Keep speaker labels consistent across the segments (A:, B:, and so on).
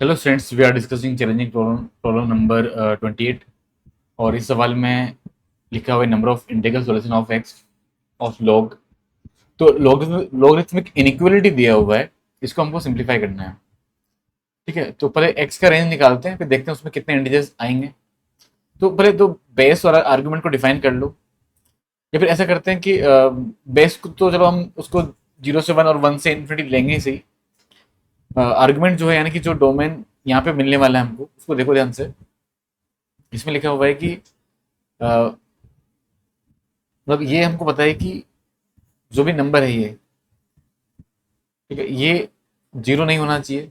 A: Hello friends, we are discussing challenging problem number 28। और इस सवाल में लिखा हुआ है number of integral solution of x of log. तो लॉगरिथमिक इनइक्वालिटी दिया हुआ है, इसको हमको सिंप्लीफाई करना है। ठीक है, तो पहले एक्स का रेंज निकालते हैं, फिर देखते हैं उसमें कितने इंटीजर्स आएंगे। तो पहले तो बेस और आर्गुमेंट को डिफाइन कर लो, या फिर ऐसा करते हैं कि बेस को तो चलो हम उसको 0 से 1 और 1 से इन्फिनिटी लेंगे ही सही। आर्गुमेंट जो है, यानी कि जो डोमेन यहाँ पे मिलने वाला है हमको, उसको देखो ध्यान से। इसमें लिखा हुआ है कि मतलब ये हमको पता है कि जो भी नंबर है ये, ठीक है, ये जीरो नहीं होना चाहिए।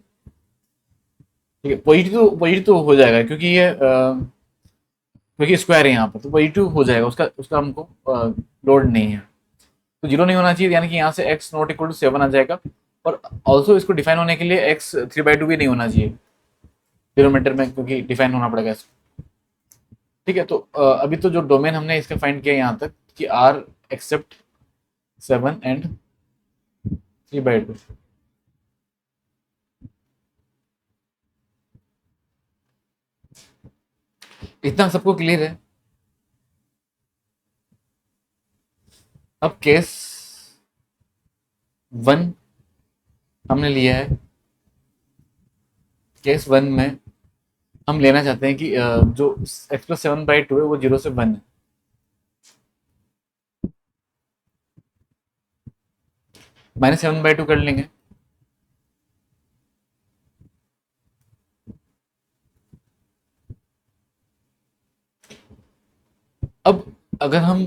A: ठीक है, पॉजिटिव हो जाएगा क्योंकि ये क्योंकि स्क्वायर है यहाँ पर, तो पॉजिटिव हो जाएगा, उसका उसका हमको लोड नहीं है। तो जीरो नहीं होना चाहिए, यानी कि यहाँ से एक्स नॉट इक्वल टू 7 आ जाएगा। और ऑल्सो इसको डिफाइन होने के लिए एक्स 3/2 भी नहीं होना चाहिए डिनोमिनेटर में, क्योंकि डिफाइन होना पड़ेगा इसको। ठीक है, तो अभी तो जो डोमेन हमने इसका फाइंड किया यहाँ तक कि आर एक्सेप्ट 7 एंड 3/2। इतना सबको क्लियर है। अब केस 1 हमने लिया है। केस 1 में हम लेना चाहते हैं कि जो x+7/2 है वो 0 से 1 है। -7/2 कर लेंगे। अब अगर हम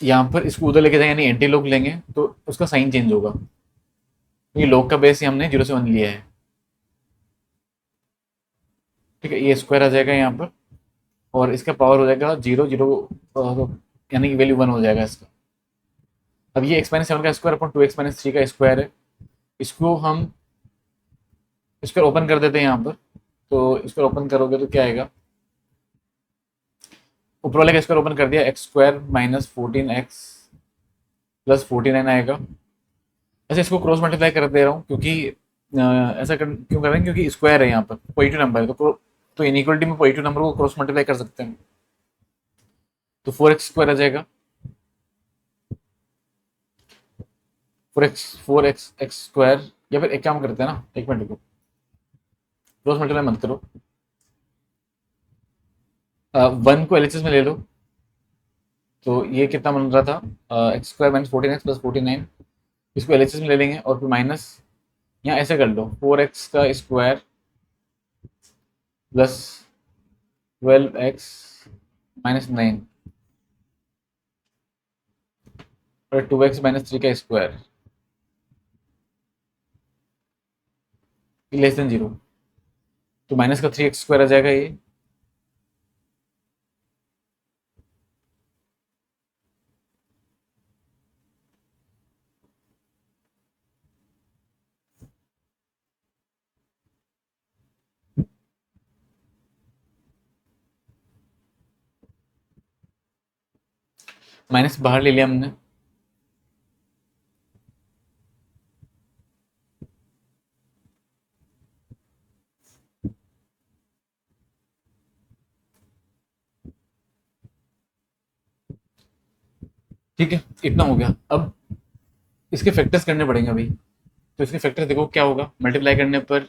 A: यहाँ पर इसको उधर लेके जाए, यानी एंटी लॉग लेंगे, तो उसका साइन चेंज होगा, क्योंकि लॉग का बेस ही हमने 0 से 1 लिया है। ठीक है, ये स्क्वायर आ जाएगा यहाँ पर, और इसका पावर हो जाएगा 0 0, यानी कि वैल्यू 1 हो जाएगा इसका। अब ये x-7 का स्क्वायर अपन 2x-3 का स्क्वायर है। इसको हम स्क्वायर ओपन कर देते हैं यहाँ पर। तो स्क्वायर ओपन करोगे तो क्या आएगा, ऊपर वाले का स्क्वायर ओपन कर दिया, x² - 14x + 49 आएगा। ऐसे इसको क्रॉस मल्टीप्लाई कर दे रहा हूँ, क्योंकि ऐसा क्यों कर रहे हैं, क्योंकि स्क्वायर है यहाँ पर, पॉजिटिव नंबर है, तो इनइक्वलिटी में पॉजिटिव नंबर को क्रॉस मल्टीप्लाई कर सकते हैं। तो 4x² आ जाएगा। 4x x², या फिर एक काम करते हैं ना, एक मिनट रुको, क्रॉस मल्टीप्लाई मत करो। 1 को एलएचएस में ले लो। तो ये कितना बन रहा था, x² - 14x + 49। इसको एलएचएस में ले लेंगे, और फिर माइनस, यहाँ ऐसे कर लो, 4x² + 12x - 9 और 2x - 3 का स्क्वायर <0 तो माइनस का 3x² आ जाएगा ये। माइनस बाहर ले लिया हमने। ठीक है, इतना हो गया। अब इसके फैक्टर्स करने पड़ेंगे अभी। तो इसके फैक्टर्स देखो क्या होगा, मल्टीप्लाई करने पर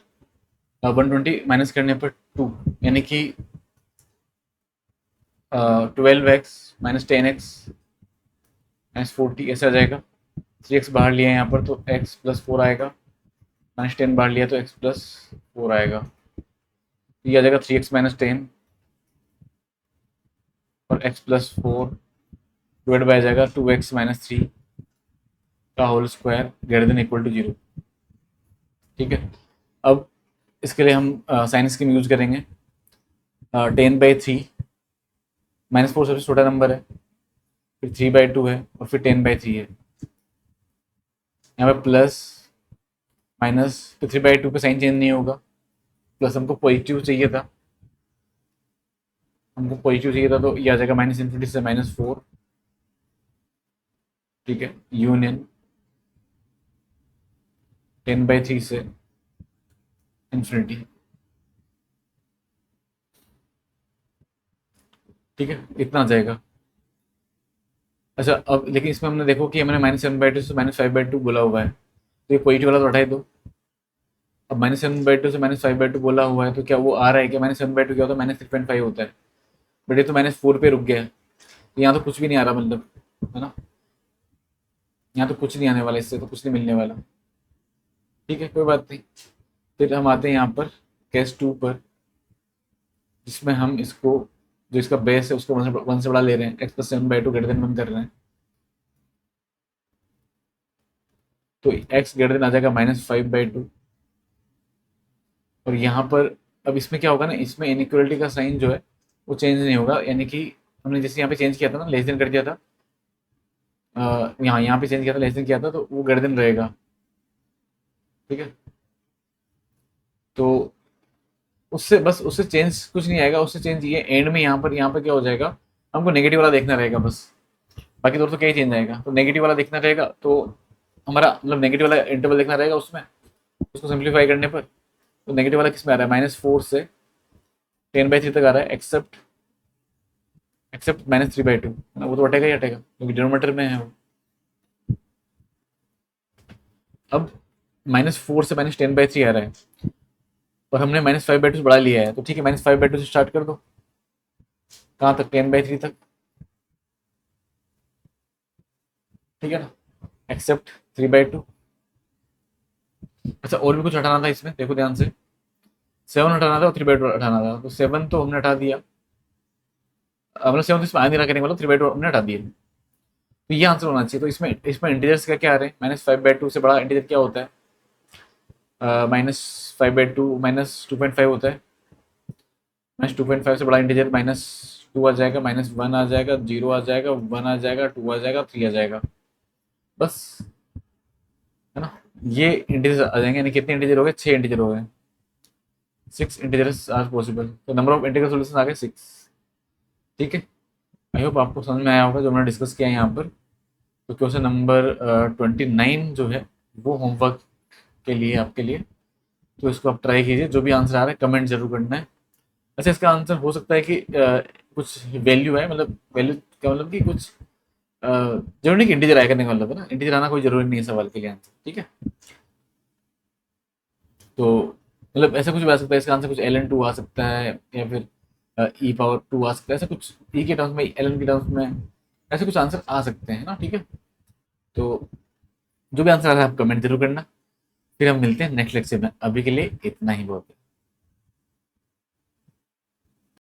A: 120, माइनस करने पर 2, यानी कि 12x - 10x - 40 ऐसा आ जाएगा। 3x बाहर लिया है यहाँ पर, तो x + 4 आएगा। -10 बाहर लिया तो x + 4 आएगा। ये आ जाएगा 3x - 10 और x + 4 डिवाइड बाय आ जाएगा 2x - 3 का होल स्क्वायर >= 0। ठीक है, अब इसके लिए हम साइन स्कीम यूज करेंगे। 10/3, -4 सबसे छोटा नंबर है, फिर 3/2 है, और फिर 10/3 है। यहाँ पे प्लस माइनस, तो 3/2 पे साइन चेंज नहीं होगा। प्लस हमको पॉजिटिव चाहिए था, तो ये आ जाएगा -∞ से -4। ठीक है, यूनियन 10/3 से इन्फिनिटी। ठीक है, इतना आ जाएगा। अच्छा, अब लेकिन इसमें हमने देखो कि हमने -7/2 से -5/2 बोला हुआ है, तो ये पॉजिटिव वाला तो हटा ही दो। अब -7/2 से -5/2 बोला हुआ है, तो क्या वो आ रहा है? क्या -7/2 क्या होता है? -3.5 होता है। बट ये तो -4 पे रुक गया है, तो यहाँ तो कुछ भी नहीं आ रहा, मतलब, है ना? यहाँ तो कुछ नहीं आने वाला, इससे तो कुछ नहीं मिलने वाला। ठीक है, कोई बात नहीं। फिर हम आते हैं यहाँ पर केस 2 पर, जिसमें हम इसको, जो इसका बेस है उसको 1 से बड़ा ले रहे हैं, x+7/2 > 1 कर रहे हैं। तो x > आ जाएगा -5/2। और यहाँ पर अब इसमें क्या होगा ना, इसमें इनइक्वालिटी का साइन जो है वो चेंज नहीं होगा, यानी कि हमने जैसे यहाँ पे चेंज किया था ना, लेस देन कर दिया था, यहाँ पे चेंज किया था, लेस देन किया था, तो वो > रहेगा। ठीक है, तो उससे बस, उससे चेंज कुछ नहीं आएगा, उससे चेंज ये एंड में यहाँ पर क्या हो जाएगा, हमको नेगेटिव वाला देखना रहेगा बस। बाकी तो क्या ही चेंज आएगा, तो नेगेटिव वाला देखना रहेगा, तो हमारा मतलब नेगेटिव वाला इंटरवल देखना रहेगा उसमें, उसको सिंप्लीफाई करने पर। तो नेगेटिव वाला किस में आ रहा है? -4 से 10/3 तक आ रहा है, एक्सेप्ट -3/2, है ना? वो तो हटेगा ही हटेगा, क्योंकि डिनोमीटर में है वो। अब -4 से -10/3 आ रहा है, और हमने -5/2 से बढ़ा लिया है, तो ठीक है, -5/2 से स्टार्ट कर दो। कहाँ तक? 10/3 तक। ठीक है ना? एक्सेप्ट 3/2। अच्छा, और भी कुछ हटाना था इसमें, देखो ध्यान से। 7 हटाना था और 3/2 हटाना था, तो 7 तो हमने हटा दिया, मतलब 7 तो इसमें आ नहीं रहा, करने वाला 3/2 हमने हटा दिया। तो ये आंसर होना चाहिए। तो इसमें इसमें इंटीजर्स क्या क्या आ रहे हैं? -5/2 से बड़ा इंटीजर क्या होता है? -5/2 -2.5 होता है। -2.5 से बड़ा इंटीजर -2 आ जाएगा, -1 आ जाएगा, 0 आ जाएगा, 1 आ जाएगा, 2 आ जाएगा, 3 आ जाएगा, बस, है ना? ये इंटीजर आ जाएंगे, यानी कितने इंटीजर हो गए? 6 इंटीजर हो गए। 6 इंटीजर्स आर पॉसिबल, तो नंबर ऑफ इंटीग्रल सॉल्यूशन आ गए 6। ठीक है, आई होप आपको समझ में आया होगा जो हमने डिस्कस किया है यहाँ पर। तो क्वेश्चन नंबर 29 जो है वो होमवर्क के लिए, आपके लिए। तो इसको आप ट्राई कीजिए, जो भी आंसर आ रहा है कमेंट जरूर करना है। अच्छा, इसका आंसर हो सकता है कि कुछ वैल्यू है, मतलब वैल्यू का मतलब कि कुछ जरूरी नहीं कि इंटीजर आया, करने का मतलब है ना, इंटीजर आना कोई जरूरी नहीं है सवाल के लिए आंसर। ठीक है, तो मतलब ऐसा कुछ भी आ सकता है, इसका आंसर कुछ ln2 आ सकता है, या फिर e⁻² आ सकता है, ऐसा कुछ e के टर्म्स में, ln के टर्म्स में, ऐसे कुछ आंसर आ सकते हैं ना। ठीक है, तो जो भी आंसर आ रहा है आप कमेंट जरूर करना। फिर हम मिलते हैं नेक्स्ट लेक्चर में, अभी के लिए इतना ही बहुत है।